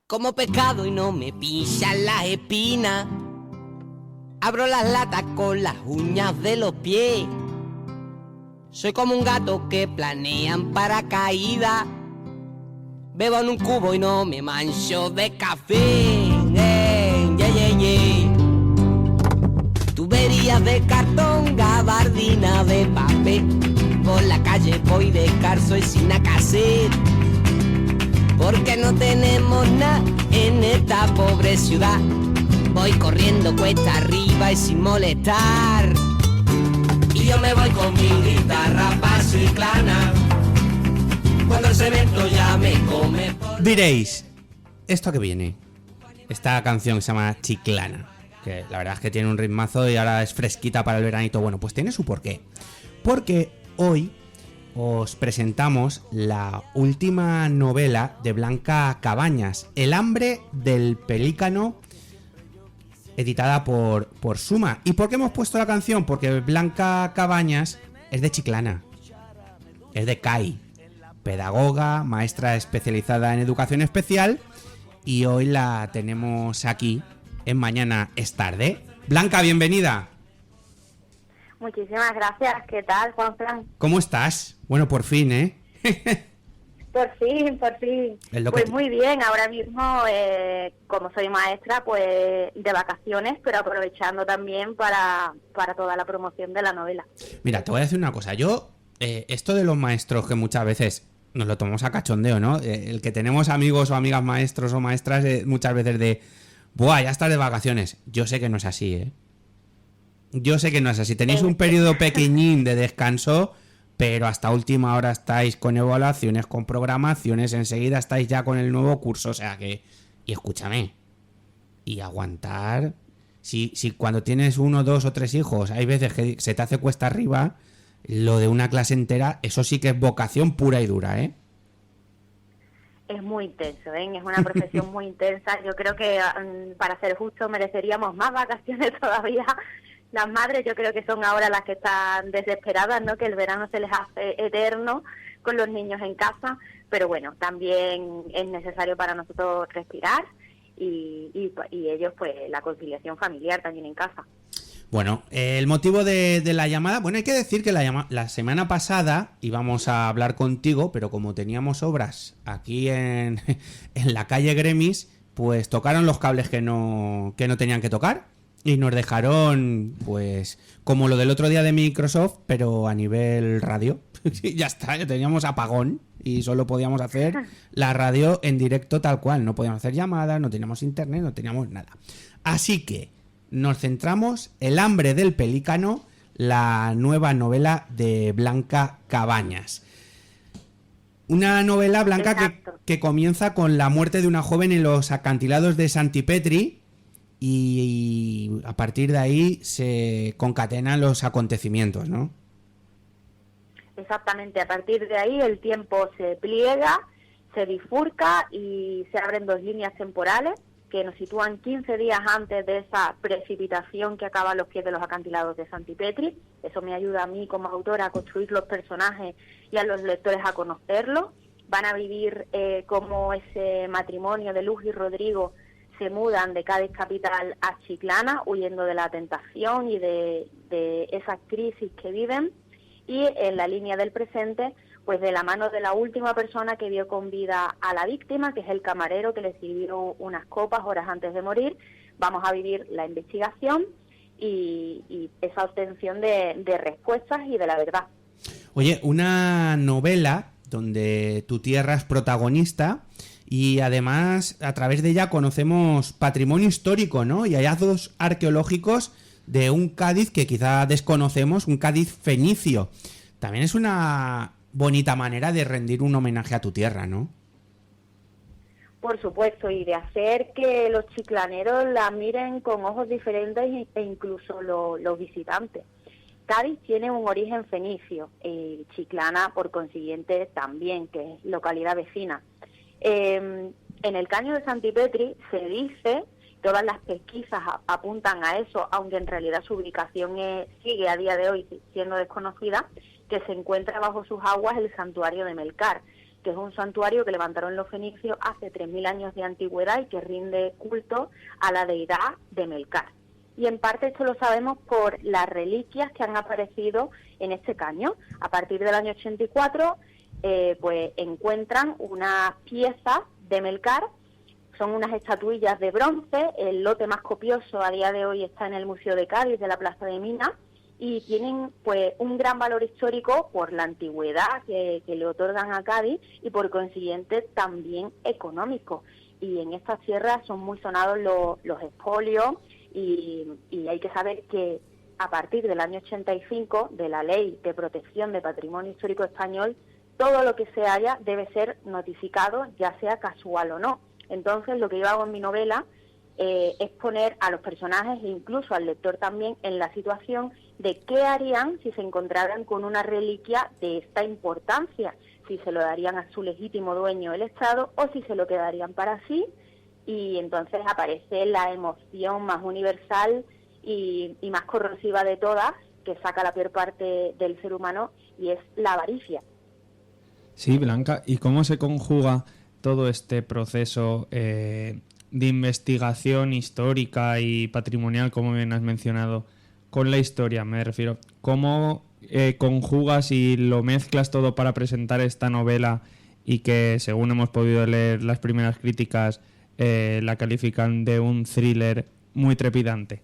Como pescado y no me pinchan las espinas. Abro las latas con las uñas de los pies. Soy como un gato que planean paracaídas. Bebo en un cubo y no me mancho de café. Tuberías de cartón, gabardina de papel. Por la calle voy descalzo y sin acaser. Porque no tenemos nada en esta pobre ciudad. Voy corriendo cuesta arriba y sin molestar. Y yo me voy con mi guitarra pa' Chiclana. Cuando el cemento ya me come por... Diréis, ¿esto a qué viene? Esta canción que se llama Chiclana, que la verdad es que tiene un ritmazo y ahora es fresquita para el veranito. Bueno, pues tiene su porqué. Porque hoy os presentamos la última novela de Blanca Cabañas, El hambre del pelícano, editada por Suma. ¿Y por qué hemos puesto la canción? Porque Blanca Cabañas es de Chiclana, es de CAI, pedagoga, maestra especializada en educación especial, y hoy la tenemos aquí en Mañana es Tarde. Blanca, bienvenida. Muchísimas gracias. ¿Qué tal, Juanfran? ¿Cómo estás? Bueno, por fin, ¿eh? Por fin. Pues muy bien, ahora mismo, como soy maestra, pues de vacaciones, pero aprovechando también para toda la promoción de la novela. Mira, te voy a decir una cosa. Yo, esto de los maestros que muchas veces nos lo tomamos a cachondeo, ¿no? El que tenemos amigos o amigas maestros o maestras muchas veces de... ¡Buah, ya estás de vacaciones! Yo sé que no es así, ¿eh? Yo sé que no es así. Tenéis un periodo pequeñín de descanso, pero hasta última hora estáis con evaluaciones, con programaciones, enseguida estáis ya con el nuevo curso, o sea que... Y escúchame, y aguantar... Si cuando tienes 1, 2 o 3 hijos, hay veces que se te hace cuesta arriba, lo de una clase entera, eso sí que es vocación pura y dura, ¿eh? Es muy intenso, ¿eh? Es una profesión muy intensa. Yo creo que, para ser justo, mereceríamos más vacaciones todavía. Las madres yo creo que son ahora las que están desesperadas, ¿no? Que el verano se les hace eterno con los niños en casa, pero bueno, también es necesario para nosotros respirar y ellos, pues, la conciliación familiar también en casa. Bueno, el motivo de la llamada... Bueno, hay que decir que la semana pasada íbamos a hablar contigo, pero como teníamos obras aquí en la calle Gremis, pues tocaron los cables que no tenían que tocar. Y nos dejaron, pues, como lo del otro día de Microsoft, pero a nivel radio. Ya está, ya teníamos apagón y solo podíamos hacer la radio en directo tal cual. No podíamos hacer llamadas, no teníamos internet, no teníamos nada. Así que nos centramos El hambre del pelícano, la nueva novela de Blanca Cabañas. Una novela, Blanca, que comienza con la muerte de una joven en los acantilados de Santipetri. Y a partir de ahí se concatenan los acontecimientos, ¿no? Exactamente, a partir de ahí el tiempo se pliega, se bifurca y se abren 2 líneas temporales que nos sitúan 15 días antes de esa precipitación que acaba a los pies de los acantilados de Santipetri. Eso me ayuda a mí como autora a construir los personajes y a los lectores a conocerlos. Van a vivir cómo ese matrimonio de Luz y Rodrigo se mudan de Cádiz capital a Chiclana, huyendo de la tentación y de esa crisis que viven, y en la línea del presente, pues de la mano de la última persona que vio con vida a la víctima, que es el camarero que le sirvió unas copas horas antes de morir, vamos a vivir la investigación y esa obtención de respuestas y de la verdad. Oye, una novela donde tu tierra es protagonista. Y además, a través de ella conocemos patrimonio histórico, ¿no? Y hallazgos arqueológicos de un Cádiz que quizá desconocemos, un Cádiz fenicio. También es una bonita manera de rendir un homenaje a tu tierra, ¿no? Por supuesto, y de hacer que los chiclaneros la miren con ojos diferentes e incluso los visitantes. Cádiz tiene un origen fenicio, Chiclana, por consiguiente, también, que es localidad vecina. En el caño de Santipetri se dice, todas las pesquisas apuntan a eso, aunque en realidad su ubicación sigue a día de hoy siendo desconocida, que se encuentra bajo sus aguas el santuario de Melcar. que es un santuario que levantaron los fenicios hace 3.000 años de antigüedad y que rinde culto a la deidad de Melcar. Y en parte esto lo sabemos por las reliquias que han aparecido en este caño. A partir del año 84, pues encuentran unas piezas de Melcar. Son unas estatuillas de bronce. El lote más copioso a día de hoy está en el Museo de Cádiz, de la Plaza de Minas, y tienen pues un gran valor histórico por la antigüedad que le otorgan a Cádiz y por consiguiente también económico. Y en estas tierras son muy sonados los expolios y hay que saber que a partir del año 85 de la Ley de Protección de Patrimonio Histórico Español, todo lo que se haya debe ser notificado, ya sea casual o no. Entonces, lo que yo hago en mi novela es poner a los personajes e incluso al lector también en la situación de qué harían si se encontraran con una reliquia de esta importancia, si se lo darían a su legítimo dueño, el Estado, o si se lo quedarían para sí, y entonces aparece la emoción más universal y más corrosiva de todas, que saca la peor parte del ser humano, y es la avaricia. Sí, Blanca, ¿y cómo se conjuga todo este proceso de investigación histórica y patrimonial, como bien has mencionado, con la historia? Me refiero, ¿cómo conjugas y lo mezclas todo para presentar esta novela y que, según hemos podido leer las primeras críticas, la califican de un thriller muy trepidante?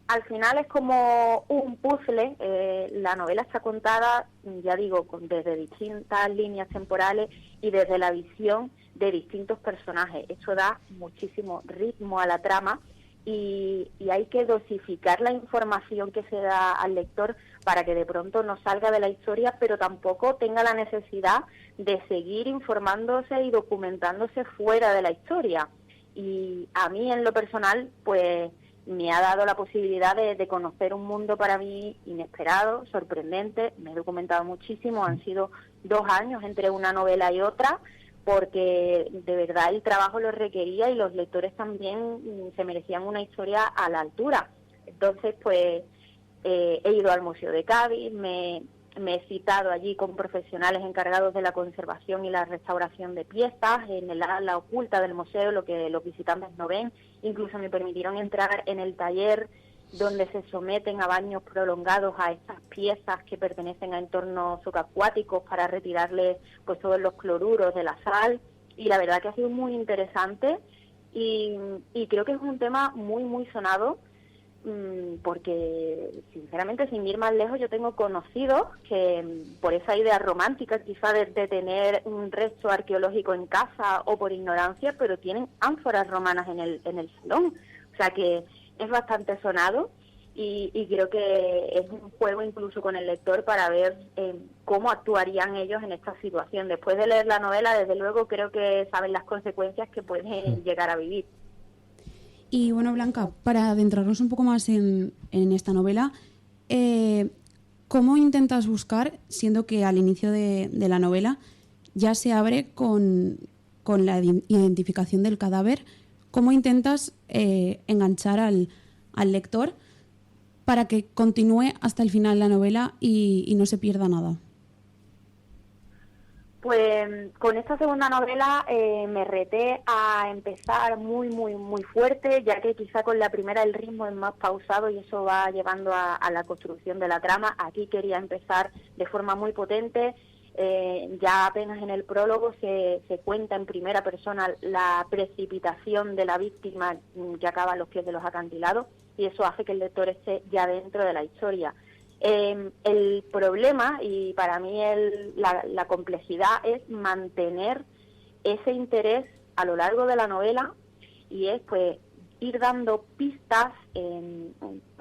Al final es como un puzzle. La novela está contada, ya digo, desde distintas líneas temporales y desde la visión de distintos personajes. Eso da muchísimo ritmo a la trama y hay que dosificar la información que se da al lector para que de pronto no salga de la historia, pero tampoco tenga la necesidad de seguir informándose y documentándose fuera de la historia. Y a mí, en lo personal, pues me ha dado la posibilidad de conocer un mundo para mí inesperado, sorprendente. Me he documentado muchísimo, han sido 2 años entre una novela y otra, porque de verdad el trabajo lo requería y los lectores también se merecían una historia a la altura. Entonces, pues he ido al Museo de Cádiz, me he citado allí con profesionales encargados de la conservación y la restauración de piezas en el ala oculta del museo, lo que los visitantes no ven. Incluso me permitieron entrar en el taller donde se someten a baños prolongados a estas piezas que pertenecen a entornos subacuáticos para retirarles pues todos los cloruros de la sal. Y la verdad que ha sido muy interesante y creo que es un tema muy, muy sonado, porque sinceramente, sin ir más lejos, yo tengo conocidos que por esa idea romántica quizá de tener un resto arqueológico en casa o por ignorancia, pero tienen ánforas romanas en el salón. O sea que es bastante sonado y creo que es un juego incluso con el lector para ver cómo actuarían ellos en esta situación. Después de leer la novela, desde luego creo que saben las consecuencias que pueden llegar a vivir. Y bueno, Blanca, para adentrarnos un poco más en esta novela, ¿cómo intentas buscar, siendo que al inicio de la novela ya se abre con la identificación del cadáver, cómo intentas enganchar al lector para que continúe hasta el final la novela y no se pierda nada? Pues con esta segunda novela me reté a empezar muy, muy, muy fuerte, ya que quizá con la primera el ritmo es más pausado y eso va llevando a la construcción de la trama. Aquí quería empezar de forma muy potente. Ya apenas en el prólogo se cuenta en primera persona la precipitación de la víctima que acaba a los pies de los acantilados, y eso hace que el lector esté ya dentro de la historia. El problema, y para mí la complejidad, es mantener ese interés a lo largo de la novela, y es pues ir dando pistas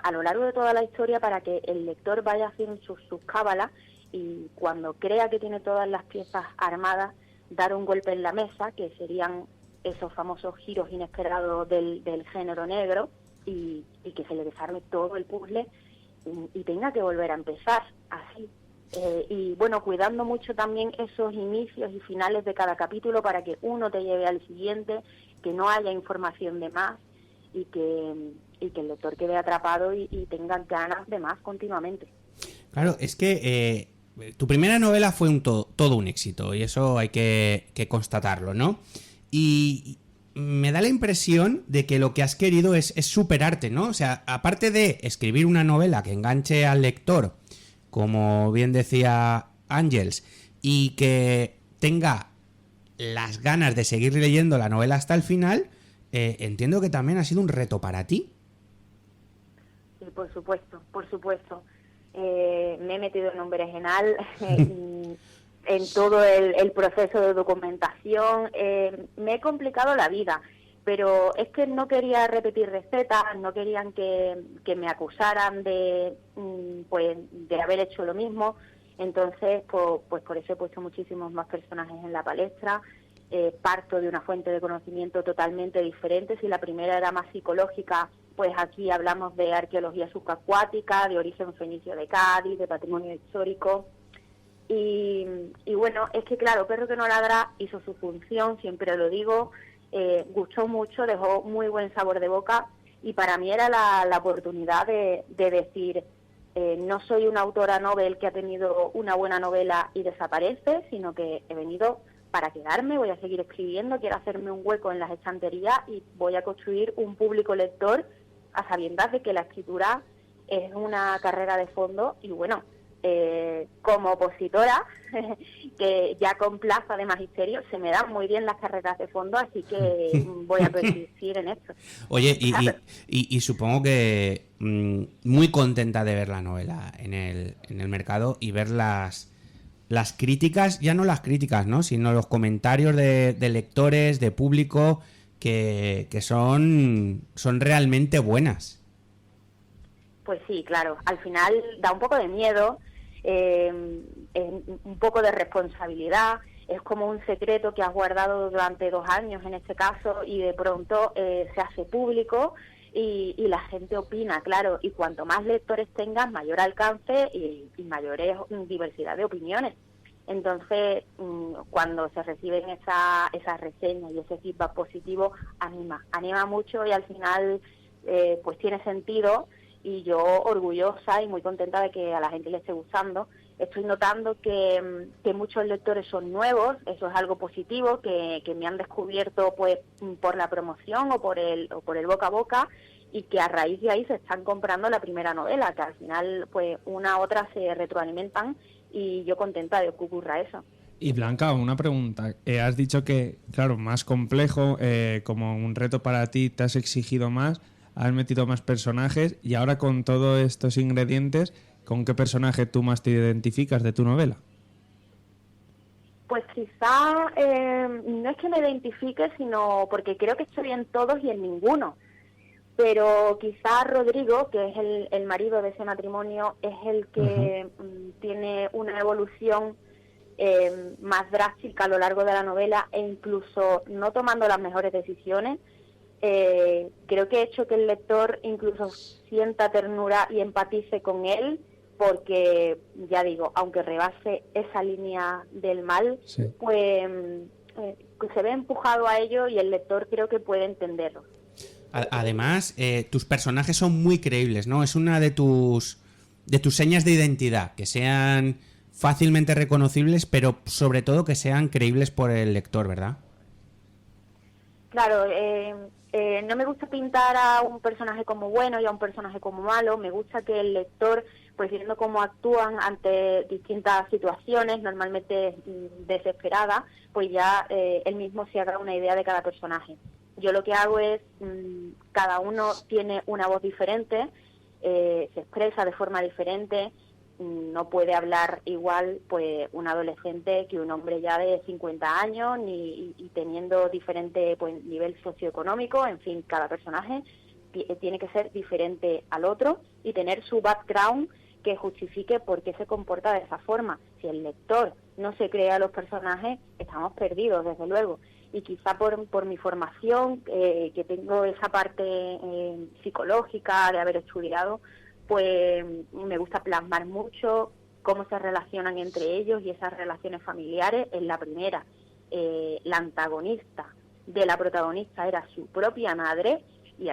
a lo largo de toda la historia para que el lector vaya haciendo sus cábalas, y cuando crea que tiene todas las piezas armadas, dar un golpe en la mesa, que serían esos famosos giros inesperados del género negro, y que se le desarme todo el puzzle y tenga que volver a empezar así. Y bueno, cuidando mucho también esos inicios y finales de cada capítulo para que uno te lleve al siguiente, que no haya información de más y que el lector quede atrapado y tenga ganas de más continuamente. Claro, es que tu primera novela fue todo un éxito y eso hay que constatarlo, ¿no? Y me da la impresión de que lo que has querido es superarte, ¿no? O sea, aparte de escribir una novela que enganche al lector, como bien decía Ángels, y que tenga las ganas de seguir leyendo la novela hasta el final, entiendo que también ha sido un reto para ti. Sí, por supuesto, por supuesto. Me he metido en un berenjenal en todo el proceso de documentación. Me he complicado la vida, pero es que no quería repetir recetas, no querían que me acusaran de haber hecho lo mismo. Entonces, pues por eso he puesto muchísimos más personajes en la palestra. Parto de una fuente de conocimiento totalmente diferente. Si la primera era más psicológica, pues aquí hablamos de arqueología subacuática, de origen fenicio de Cádiz, de patrimonio histórico. Y bueno, es que claro, Perro que no ladra hizo su función, siempre lo digo, gustó mucho, dejó muy buen sabor de boca, y para mí era la oportunidad de decir, no soy una autora novel que ha tenido una buena novela y desaparece, sino que he venido para quedarme, voy a seguir escribiendo, quiero hacerme un hueco en las estanterías y voy a construir un público lector a sabiendas de que la escritura es una carrera de fondo. Y bueno, como opositora, que ya con plaza de magisterio, se me dan muy bien las carreras de fondo, así que voy a persistir en esto. Oye, y supongo que muy contenta de ver la novela en el mercado y ver las críticas, ya no las críticas, ¿no?, sino los comentarios de lectores, de público, que son realmente buenas. Pues sí, claro, al final da un poco de miedo, un poco de responsabilidad. Es como un secreto que has guardado durante 2 años en este caso, y de pronto se hace público y la gente opina, claro, y cuanto más lectores tengas, mayor alcance y mayor diversidad de opiniones. Entonces, cuando se reciben esas reseñas y ese feedback positivo, anima mucho, y al final pues tiene sentido. Y yo orgullosa y muy contenta de que a la gente le esté gustando. Estoy notando que muchos lectores son nuevos, eso es algo positivo, que me han descubierto pues por la promoción o por el boca a boca, y que a raíz de ahí se están comprando la primera novela, que al final pues una a otra se retroalimentan, y yo contenta de que ocurra eso. Y Blanca, una pregunta. Has dicho que, claro, más complejo, como un reto para ti, te has exigido más, has metido más personajes, y ahora con todos estos ingredientes, ¿con qué personaje tú más te identificas de tu novela? Pues quizá no es que me identifique, sino porque creo que estoy en todos y en ninguno. Pero quizá Rodrigo, que es el marido de ese matrimonio, es el que tiene una evolución más drástica a lo largo de la novela, e incluso no tomando las mejores decisiones. Creo que he hecho que el lector incluso sienta ternura y empatice con él, porque, ya digo, aunque rebase esa línea del mal, sí, pues se ve empujado a ello, y el lector creo que puede entenderlo. Además, tus personajes son muy creíbles, ¿no? Es una de tus señas de identidad, que sean fácilmente reconocibles, pero sobre todo que sean creíbles por el lector, ¿verdad? Claro, no me gusta pintar a un personaje como bueno y a un personaje como malo. Me gusta que el lector, pues viendo cómo actúan ante distintas situaciones, normalmente desesperadas, pues ya él mismo se haga una idea de cada personaje. Yo lo que hago es, cada uno tiene una voz diferente, se expresa de forma diferente. No puede hablar igual pues un adolescente que un hombre ya de 50 años, y teniendo diferente pues nivel socioeconómico. En fin, cada personaje tiene que ser diferente al otro y tener su background que justifique por qué se comporta de esa forma. Si el lector no se cree a los personajes, estamos perdidos, desde luego. Y quizá por mi formación, que tengo esa parte psicológica de haber estudiado, pues me gusta plasmar mucho cómo se relacionan entre ellos, y esas relaciones familiares. En la primera, la antagonista de la protagonista era su propia madre, y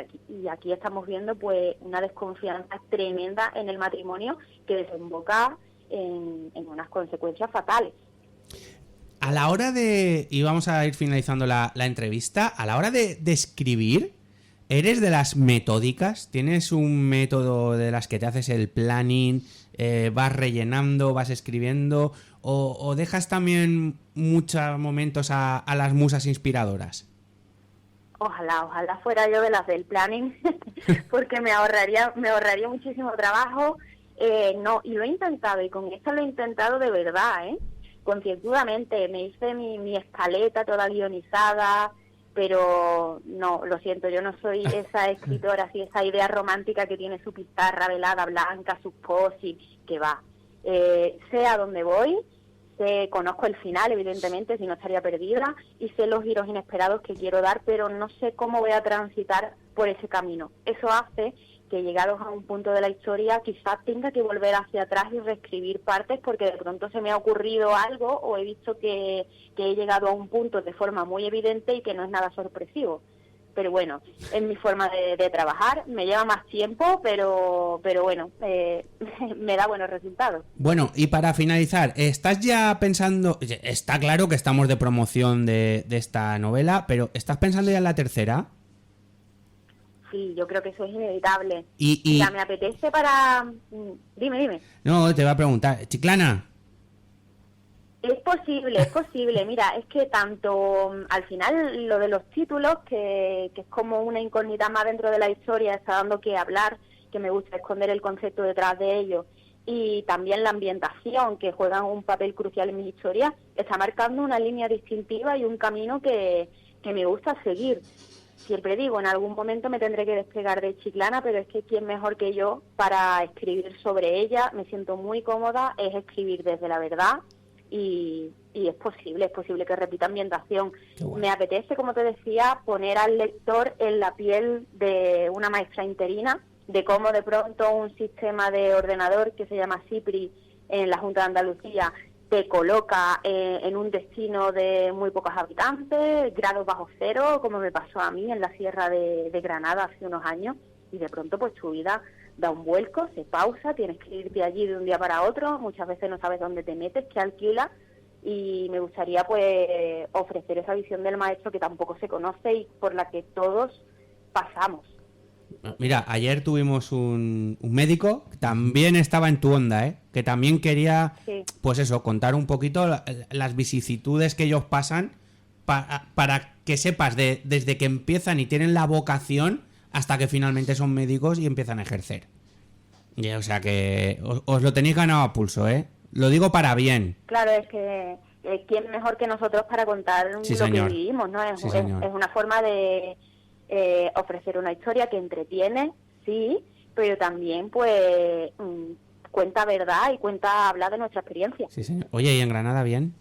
aquí estamos viendo pues una desconfianza tremenda en el matrimonio, que desemboca en unas consecuencias fatales. A la hora de, y vamos a ir finalizando la entrevista, a la hora de escribir, ¿eres de las metódicas? ¿Tienes un método de las que te haces el planning, vas rellenando, vas escribiendo, o dejas también muchos momentos a las musas inspiradoras? Ojalá fuera yo de las del planning, porque me ahorraría muchísimo trabajo. No, y lo he intentado, y con esto lo he intentado de verdad, concienzudamente. Me hice mi escaleta toda guionizada, pero no, lo siento, yo no soy esa escritora, así, esa idea romántica que tiene su pizarra velada blanca, sus posis, que va. Sé a dónde voy, conozco el final, evidentemente, si no estaría perdida, y sé los giros inesperados que quiero dar, pero no sé cómo voy a transitar por ese camino. Eso hace que, llegados a un punto de la historia, quizás tenga que volver hacia atrás y reescribir partes, porque de pronto se me ha ocurrido algo o he visto que he llegado a un punto de forma muy evidente y que no es nada sorpresivo. Pero bueno, es mi forma de trabajar, me lleva más tiempo, pero bueno, me da buenos resultados. Bueno, y para finalizar, ¿estás ya pensando, está claro que estamos de promoción de esta novela, pero ¿estás pensando ya en la tercera? Sí, yo creo que eso es inevitable. Y ya me apetece para... Dime. No, te voy a preguntar, Chiclana. Es posible. Mira, es que tanto al final lo de los títulos, que es como una incógnita más dentro de la historia, está dando que hablar, que me gusta esconder el concepto detrás de ello, y también la ambientación, que juega un papel crucial en mi historia, está marcando una línea distintiva y un camino que me gusta seguir. Siempre digo, en algún momento me tendré que despegar de Chiclana, pero es que quién mejor que yo para escribir sobre ella. Me siento muy cómoda, es escribir desde la verdad. Y es posible que repita ambientación. Bueno. Me apetece, como te decía, poner al lector en la piel de una maestra interina, de cómo de pronto un sistema de ordenador que se llama CIPRI en la Junta de Andalucía te coloca en un destino de muy pocos habitantes, grados bajo cero, como me pasó a mí en la Sierra de Granada hace unos años, y de pronto pues tu vida da un vuelco, se pausa, tienes que irte allí de un día para otro, muchas veces no sabes dónde te metes, qué alquilas, y me gustaría pues ofrecer esa visión del maestro que tampoco se conoce y por la que todos pasamos. Mira, ayer tuvimos un médico que también estaba en tu onda, que también quería, sí, pues eso, contar un poquito las vicisitudes que ellos pasan para que sepas desde que empiezan y tienen la vocación hasta que finalmente son médicos y empiezan a ejercer. Y, o sea que os lo tenéis ganado a pulso, Lo digo para bien. Claro, es que quién mejor que nosotros para contar sí, lo señor. Que vivimos, ¿no? Sí, es una forma de ofrecer una historia que entretiene, sí, pero también pues cuenta verdad y habla de nuestra experiencia. Sí, señor. Oye, ¿y en Granada bien?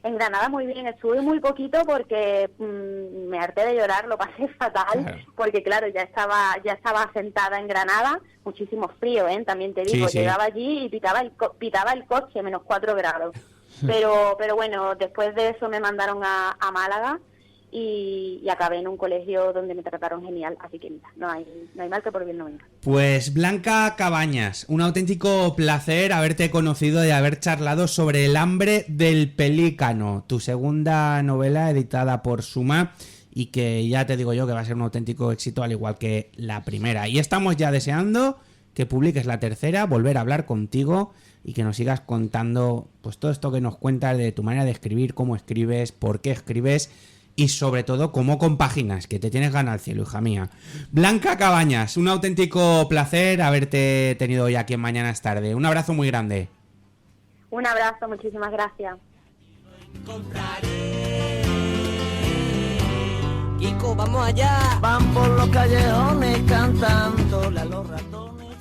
En Granada muy bien, estuve muy poquito porque me harté de llorar, lo pasé fatal, claro. Porque claro, ya estaba asentada en Granada, muchísimo frío, también te digo, sí. Llegaba allí y pitaba el coche, menos 4 grados. Pero bueno, después de eso me mandaron a Málaga y acabé en un colegio donde me trataron genial, así que mira, no hay mal que por bien no venga. Pues Blanca Cabañas, un auténtico placer haberte conocido y haber charlado sobre El hambre del pelícano, tu segunda novela editada por Suma y que ya te digo yo que va a ser un auténtico éxito al igual que la primera. Y estamos ya deseando que publiques la tercera, volver a hablar contigo y que nos sigas contando pues todo esto que nos cuentas de tu manera de escribir, cómo escribes, por qué escribes y sobre todo cómo compaginas, que te tienes ganas al cielo, hija mía. Blanca Cabañas, un auténtico placer haberte tenido hoy aquí en Mañanas Tarde. Un abrazo muy grande. Un abrazo, muchísimas gracias. Kiko, vamos allá. Van por los callejones cantando la los ratones.